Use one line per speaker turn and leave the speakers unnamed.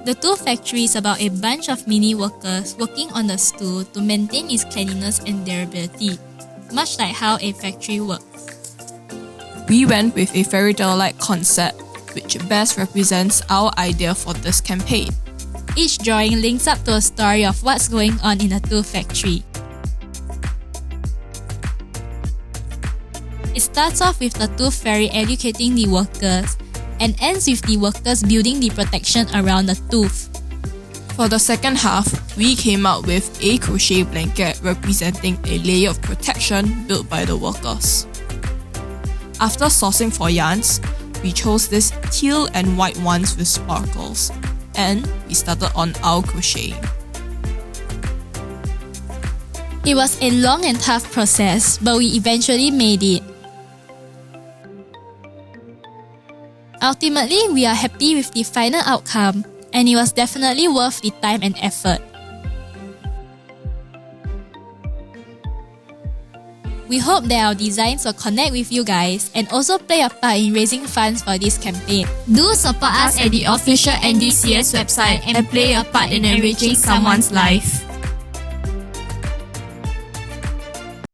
The Tooth Factory is about a bunch of mini workers working on the stool to maintain its cleanliness and durability, much like how a factory works.
We went with a fairy tale-like concept, which best represents our idea for this campaign.
Each drawing links up to a story of what's going on in a tooth factory. It starts off with the tooth fairy educating the workers, and ends with the workers building the protection around the tooth.
For the second half, we came up with a crochet blanket representing a layer of protection built by the workers. After sourcing for yarns, we chose these teal and white ones with sparkles, and we started on our crocheting.
It was a long and tough process, but we eventually made it. Ultimately, we are happy with the final outcome, and it was definitely worth the time and effort. We hope that our designs will connect with you guys and also play a part in raising funds for this campaign.
Do support us at the official NDCS website and play a part in enriching someone's life.